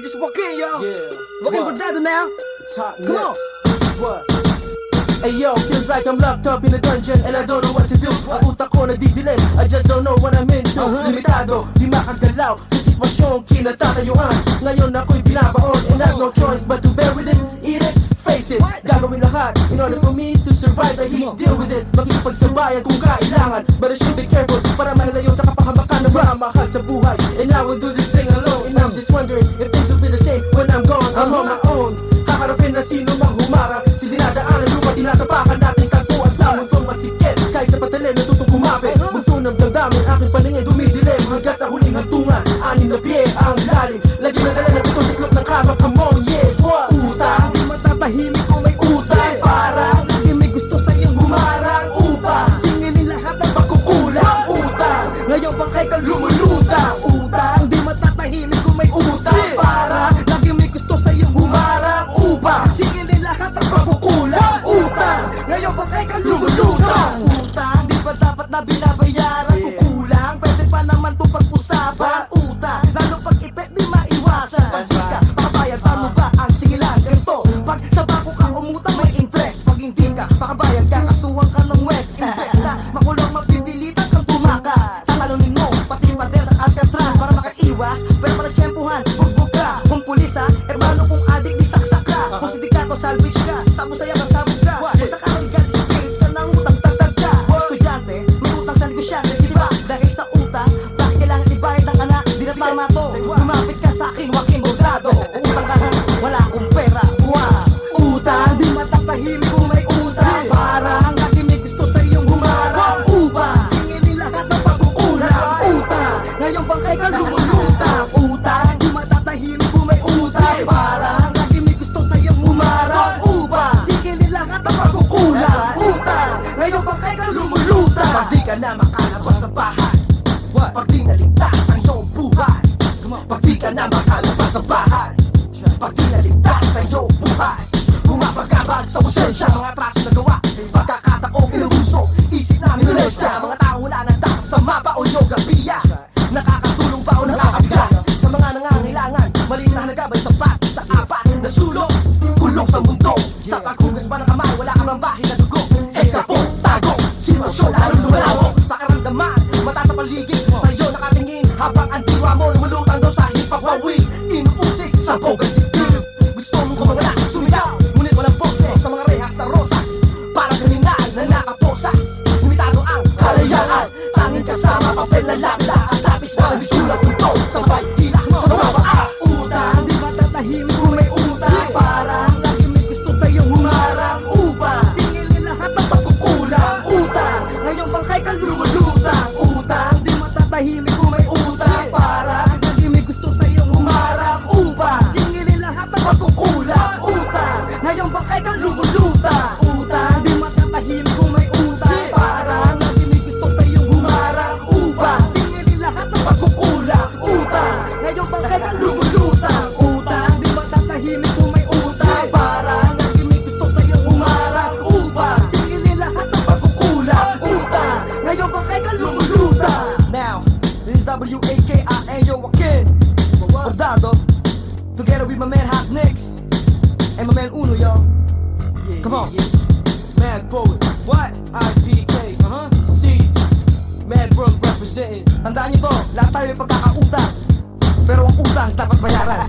just walk in, yo. Yeah. Walking What? Bordado now. It's hot Come on. next. What? Hey yo, feels like I'm locked up in a dungeon and I don't know what to do. Ang utak ko nadidilim, I just don't know what I'm into. Limitado, di makagalaw sa sitwasyong kinatatayuan. Ngayon ako'y binabaon and I have no choice but to bear with it, eat it, face it. Gagawin lahat in order for me to survive the heat, deal with it. Makikipagsabayan kung kailangan, but I should be careful para mahalayo sa kapahamakan na mamahal sa buhay. And I will do this thing alone, and I'm just wondering if things will be the same when I'm gone. I'm on my own, haharapin na sino mang humarang. Si dinadaanan lupa, tinatapakan natin tagpuan sa mundong masikip. Kahit sa patalim, natutong kumapit. Bugso ng damdamin, aking paningin dumidilim. Hanggang sa huling hantungan, anim na pie ang lalim. Lagi nadala na pitong tiklop ng kama, come on, yeah. What? Utang, di matatahimik kung may utang. Parang lagi may gusto sa'yong humarang. Upang singilin lahat ng pagkukulang. Utang, ngayon bang kay ka lumulutang. Utang, di matatahimik kung may utang. Parang lagi may gusto sa'yong humarang. Upang singilin lahat ng pagkukulang. Utang, ngayon bang kay ka lumulutang. Utang, di ba dapat na binabayaran? Kung kulang, pwede pa naman itong pag-usapan. Utang, lalo pag ipet di maiwasan. Pag di ka makabayad, paano ba ang singilan? Ganito, pag sa bako ka umutang may interest. Pag hindi ka makabayad, kakasuhan ka ng West. Invest na makulong, mapipilitan kang tumakas. Tatalunin mo, pati pader sa Alcatraz. Para makaiwas, pero pala tiyempuhan, bugbog ka. Kung pulis ha, paano kung adik di saksak ka? Kung sindikato, salvage ka. Sabo saya ka, sabog ka. Kung sa kanigal, spirit ka ng utang, tagtag ka. Estudyante, may utang sa negosyante. Siba, dahil sa utang, bakit kailangan ibayad ng anak? Di na tama to, lumapit ka sa akin, Joaquin Bordado. Utang ka, wala akong pera. Utang, di matatahimik kung may utang. Parang lagi may gusto sa iyong humarang. Upang singilin lahat ng pagkukulang. Utang, ngayon bang kay ka lumulutang. Utang, di matatahimik kung may utang. Parang lagi may gusto sa iyong humarang. Upang singilin lahat ng pagkukulang. Utang, ngayon bang kay ka lumulutang. Pag di ka na makalabas sa bahay, pag di naligtas ang iyong buhay, pag di ka na makalabas sa bahay, pag di naligtas ang iyong buhay, bumabagabag sa konsensya, mga traso na gawa, pagkakataong inubuso, isip namin ulesya, mga taong wala ng takot sa mapa o yogapiya, nakakatulong ba o nakakabigat sa mga nangangailangan, maliit na halaga ba'y sapat sa apat na sulok, kulong sa mundo, sa paghugas ba ng kamay, wala ka mang bahay na dugo, eskapon, tago, sitwasyon lalong lumalawok, pakaramdaman, mata sa paligid, sa iyo nakatingin, habang ang diwa mo lumulutang daw sa hipapawi, inuusik sa bogang dibdib, gusto mong kumawala, sumigaw, ngunit walang boses sa mga rehas na rosas, parang kriminal na nakaposas, limitado ang kalayaan, tanging kasama papel na lapla, at lapis na nagsusulat ito, sabay tila sa mga paa. Utang, di matatahimik kung may utang. Parang lagi may gusto sa iyong humarang. Upang singilin lahat ng pagkukulang. Utang, ngayon bang kay ka lumulutang. Utang, di matatahimik kung may utang. Parang lagi may gusto sa iyong humarang. Upang singilin lahat ng pagkukulang. Utang, ngayon bang kay ka lumulutang. Utang, di matatahimik kung may utang. Parang lagi may gusto sa iyong humarang. Upang singilin lahat ng pagkukulang. Utang, ngayon bang kay ka lumulutang. Utang, di matatahimik kung may utang. Parang lagi may gusto sa iyong humarang. Upang singilin lahat ng pagkukulang. Utang, ngayon bang kay ka lumulutang. Now, this is WAKIN, Joaquin Bordado, together with my man Hot Nicks and my man Uno, yo. Come on. Mad Poet, What? IPK, C, Mad Brook representing. Tandaan nyo to, lahat tayo may pagkakautang, pero ang utang dapat bayaran.